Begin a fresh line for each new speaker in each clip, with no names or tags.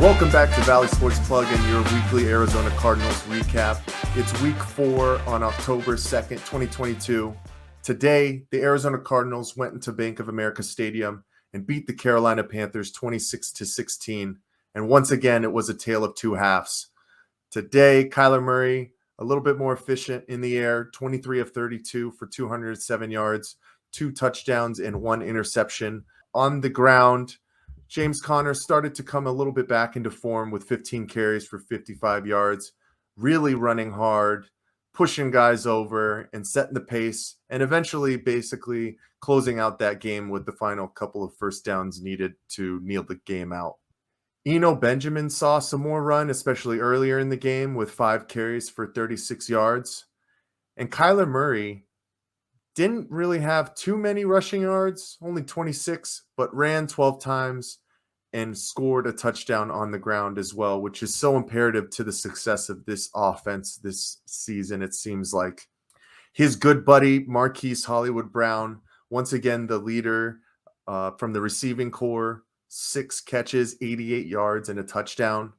Welcome back to Valley Sports Plug and your weekly Arizona Cardinals recap. It's week 4 on October 2nd, 2022. Today, the Arizona Cardinals went into Bank of America Stadium and beat the Carolina Panthers 26-16. And once again, it was a tale of two halves. Today, Kyler Murray, a little bit more efficient in the air, 23 of 32 for 207 yards, 2 touchdowns and 1 interception. On the ground, James Conner started to come a little bit back into form with 15 carries for 55 yards, really running hard, pushing guys over and setting the pace, and eventually basically closing out that game with the final couple of first downs needed to kneel the game out. Eno Benjamin saw some more run, especially earlier in the game with 5 carries for 36 yards. And Kyler Murray didn't really have too many rushing yards, only 26, but ran 12 times and scored a touchdown on the ground as well, which is so imperative to the success of this offense this season. It seems like his good buddy, Marquise Hollywood Brown, once again, the leader from the receiving corps, 6 catches, 88 yards and a touchdown.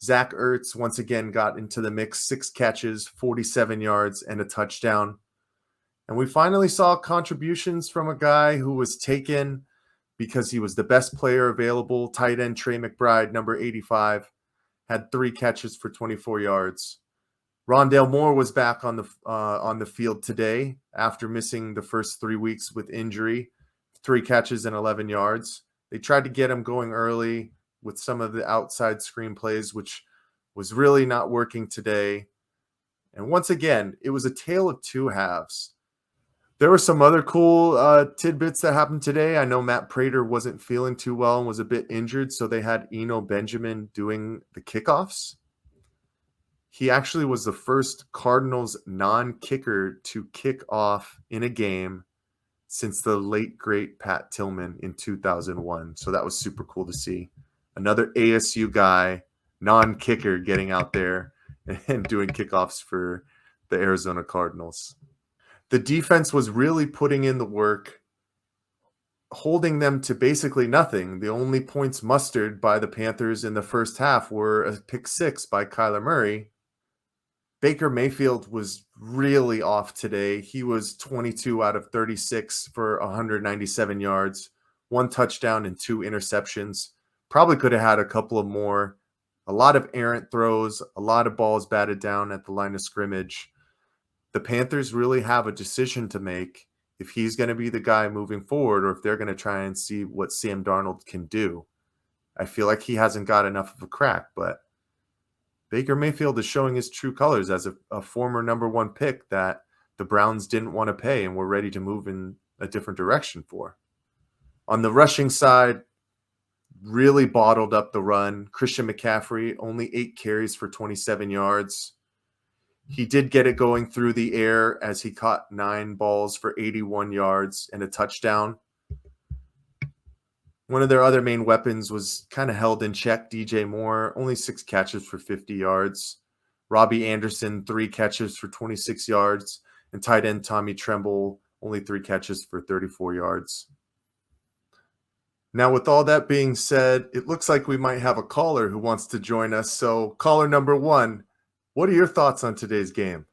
Zach Ertz once again got into the mix, 6 catches, 47 yards and a touchdown. And we finally saw contributions from a guy who was taken because he was the best player available. Tight end Trey McBride, number 85, had 3 catches for 24 yards. Rondale Moore was back on the field today after missing the first 3 weeks with injury, 3 catches and 11 yards. They tried to get him going early with some of the outside screen plays, which was really not working today. And once again, it was a tale of two halves. There were some other cool tidbits that happened today. I know Matt Prater wasn't feeling too well and was a bit injured, so they had Eno Benjamin doing the kickoffs. He actually was the first Cardinals non-kicker to kick off in a game since the late, great Pat Tillman in 2001. So that was super cool to see. Another ASU guy, non-kicker, getting out there and doing kickoffs for the Arizona Cardinals. The defense was really putting in the work, holding them to basically nothing. The only points mustered by the Panthers in the first half were a pick 6 by Kyler Murray. Baker Mayfield was really off today. He was 22 out of 36 for 197 yards, 1 touchdown and 2 interceptions. Probably could have had a couple of more. A lot of errant throws, a lot of balls batted down at the line of scrimmage. The Panthers really have a decision to make if he's going to be the guy moving forward or if they're going to try and see what Sam Darnold can do. I feel like he hasn't got enough of a crack, but Baker Mayfield is showing his true colors as a former number 1 pick that the Browns didn't want to pay and were ready to move in a different direction for. On the rushing side, really bottled up the run. Christian McCaffrey, only 8 carries for 27 yards. He did get it going through the air as he caught 9 balls for 81 yards and a touchdown. One of their other main weapons was kind of held in check, DJ Moore, only 6 catches for 50 yards. Robbie Anderson, 3 catches for 26 yards. And tight end Tommy Tremble, only 3 catches for 34 yards. Now, with all that being said, it looks like we might have a caller who wants to join us. So, caller number 1, what are your thoughts on today's game?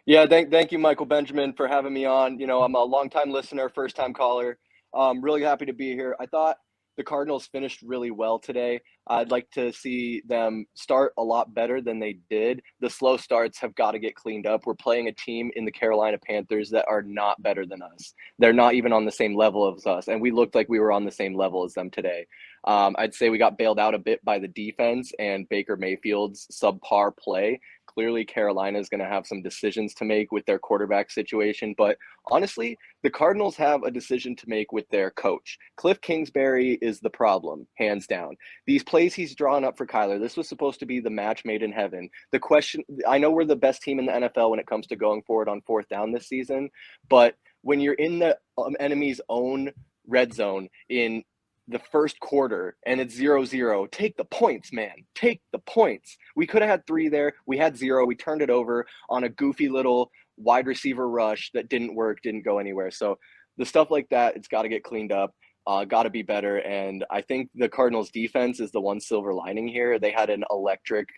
Yeah, thank you, Michael Benjamin, for having me on. You know, I'm a longtime listener, first-time caller. Really happy to be here. I thought the Cardinals finished really well today. I'd like to see them start a lot better than they did. The slow starts have got to get cleaned up. We're playing a team in the Carolina Panthers that are not better than us. They're not even on the same level as us, and we looked like we were on the same level as them today. I'd say we got bailed out a bit by the defense and Baker Mayfield's subpar play. Clearly, Carolina is going to have some decisions to make with their quarterback situation. But honestly, the Cardinals have a decision to make with their coach. Cliff Kingsbury is the problem, hands down. These plays he's drawn up for Kyler, this was supposed to be the match made in heaven. The question, I know we're the best team in the NFL when it comes to going forward on 4th down this season. But when you're in the enemy's own red zone in the first quarter and it's 0-0, take the points, man. Take the points. We could have had 3 there. We had 0. We turned it over on a goofy little wide receiver rush that didn't work, didn't go anywhere. So the stuff like that, it's got to get cleaned up. got to be better. And I think the Cardinals defense is the one silver lining here. They had an electric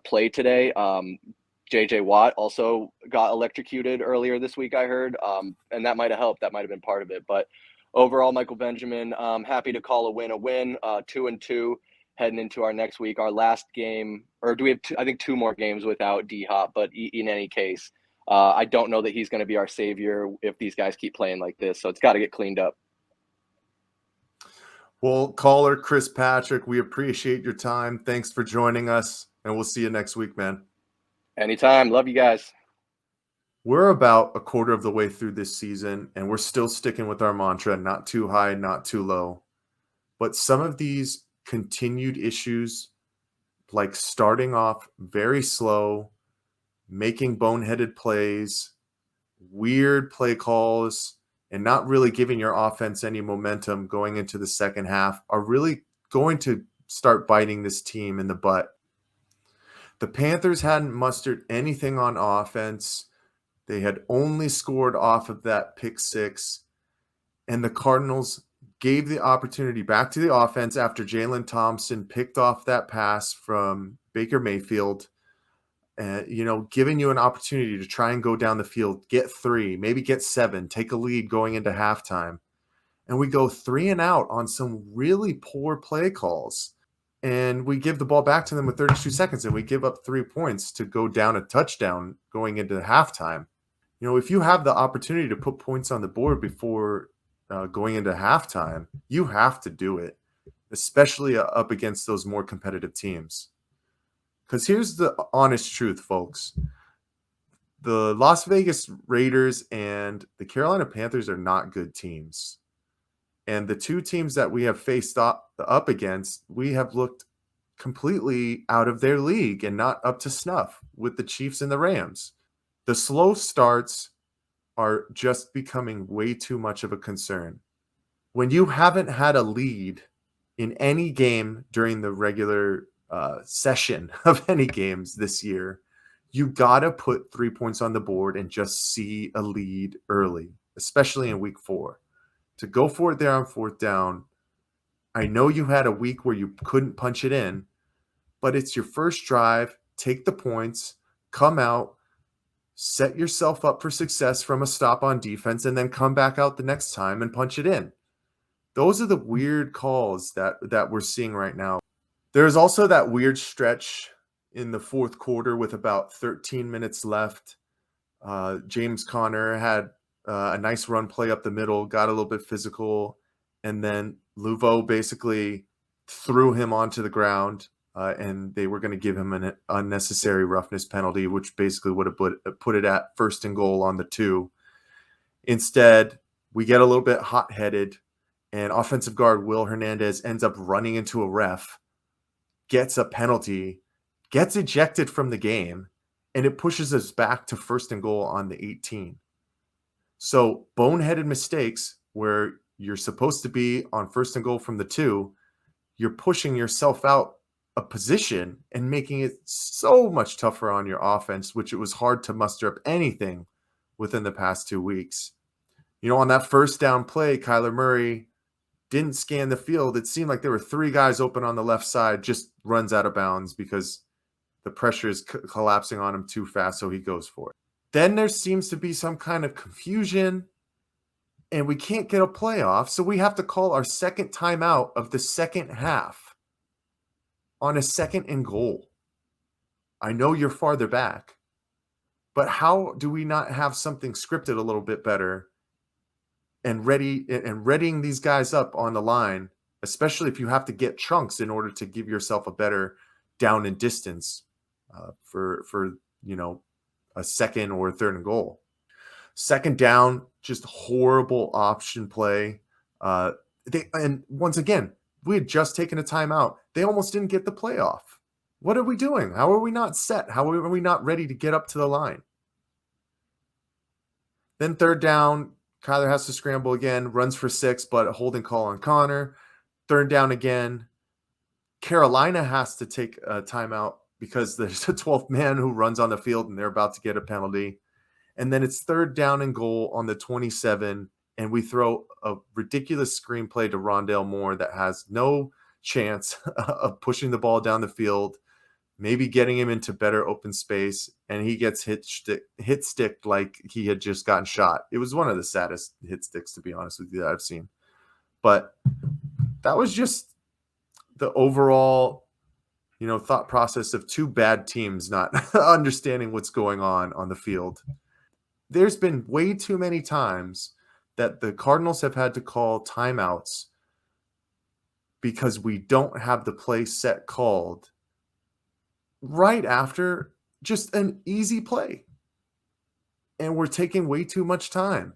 play today. JJ Watt also got electrocuted earlier this week, I heard, and that might have helped. That might have been part of it. But overall, Michael Benjamin, happy to call a win a win. 2-2 heading into our next week, our last game, or do we have I think 2 more games without D Hop? But in any case, I don't know that he's going to be our savior if these guys keep playing like this. So it's got to get cleaned up.
Well, caller Chris Patrick, we appreciate your time. Thanks for joining us, and we'll see you next week, man.
Anytime. Love you guys.
We're about a quarter of the way through this season, and we're still sticking with our mantra, not too high, not too low. But some of these continued issues, like starting off very slow, making boneheaded plays, weird play calls, and not really giving your offense any momentum going into the second half, are really going to start biting this team in the butt. The Panthers hadn't mustered anything on offense. They had only scored off of that pick six, and the Cardinals gave the opportunity back to the offense after Jalen Thompson picked off that pass from Baker Mayfield, giving you an opportunity to try and go down the field, get 3, maybe get 7, take a lead going into halftime. And we go 3 and out on some really poor play calls. And we give the ball back to them with 32 seconds, and we give up 3 points to go down a touchdown going into halftime. If you have the opportunity to put points on the board before going into halftime, you have to do it, especially up against those more competitive teams. Because here's the honest truth, folks. The Las Vegas Raiders and the Carolina Panthers are not good teams. And the 2 teams that we have faced up against, we have looked completely out of their league and not up to snuff with the Chiefs and the Rams. The slow starts are just becoming way too much of a concern. When you haven't had a lead in any game during the regular session of any games this year, you got to put 3 points on the board and just see a lead early, especially in week 4. To go for it there on 4th down, I know you had a week where you couldn't punch it in, but it's your first drive. Take the points, come out, set yourself up for success from a stop on defense, and then come back out the next time and punch it in. Those are the weird calls that we're seeing right now. There's also that weird stretch in the 4th quarter with about 13 minutes left. James Conner had a nice run play up the middle, got a little bit physical, and then Louvo basically threw him onto the ground, and they were going to give him an unnecessary roughness penalty, which basically would have put it at 1st and goal on the 2. Instead, we get a little bit hot-headed, and offensive guard Will Hernandez ends up running into a ref, gets a penalty, gets ejected from the game, and it pushes us back to 1st and goal on the 18. So boneheaded mistakes where you're supposed to be on 1st and goal from the 2, you're pushing yourself out a position and making it so much tougher on your offense, which it was hard to muster up anything within the past 2 weeks. On that 1st down play, Kyler Murray didn't scan the field. It seemed like there were 3 guys open on the left side, just runs out of bounds because the pressure is collapsing on him too fast, so he goes for it. Then there seems to be some kind of confusion, and we can't get a playoff, so we have to call our second timeout of the second half on a 2nd and goal. I know you're farther back, but how do we not have something scripted a little bit better and readying these guys up on the line, especially if you have to get chunks in order to give yourself a better down and distance for a 2nd or 3rd and goal. 2nd down, just horrible option play. And once again, we had just taken a timeout. They almost didn't get the playoff. What are we doing? How are we not set? How are we not ready to get up to the line? Then 3rd down, Kyler has to scramble again, runs for 6, but a holding call on Connor. 3rd down again. Carolina has to take a timeout because there's a 12th man who runs on the field and they're about to get a penalty. And then it's 3rd down and goal on the 27, and we throw a ridiculous screenplay to Rondale Moore that has no chance of pushing the ball down the field, maybe getting him into better open space, and he gets hit stick like he had just gotten shot. It was one of the saddest hit sticks, to be honest with you, that I've seen. But that was just the overall, thought process of two bad teams not understanding what's going on the field. There's been way too many times that the Cardinals have had to call timeouts because we don't have the play set called right after just an easy play. And we're taking way too much time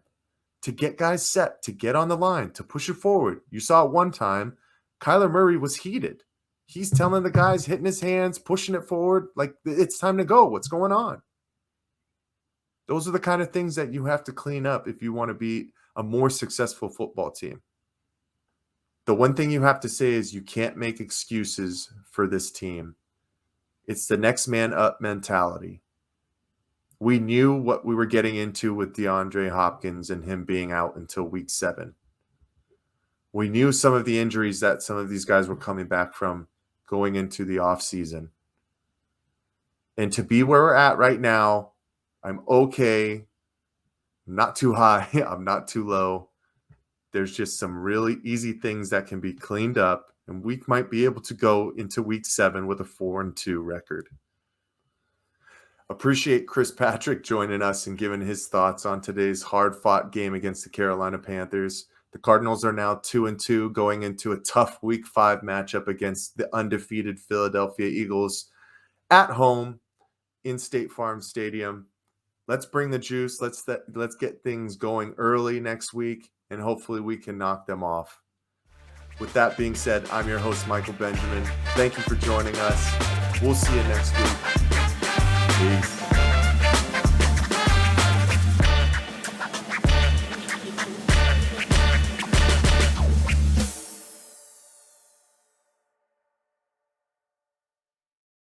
to get guys set, to get on the line, to push it forward. You saw it one time, Kyler Murray was heated. He's telling the guys, hitting his hands, pushing it forward, like it's time to go. What's going on? Those are the kind of things that you have to clean up if you want to be a more successful football team. The one thing you have to say is you can't make excuses for this team. It's the next man up mentality. We knew what we were getting into with DeAndre Hopkins and him being out until week 7. We knew some of the injuries that some of these guys were coming back from going into the offseason. And to be where we're at right now, I'm okay. I'm not too high. I'm not too low. There's just some really easy things that can be cleaned up, and we might be able to go into week 7 with a 4-2 record. Appreciate Chris Patrick joining us and giving his thoughts on today's hard-fought game against the Carolina Panthers. The Cardinals are now 2-2 going into a tough week 5 matchup against the undefeated Philadelphia Eagles at home in State Farm Stadium. Let's bring the juice. Let's get things going early next week, and hopefully we can knock them off. With that being said, I'm your host, Michael Benjamin. Thank you for joining us. We'll see you next week. Peace.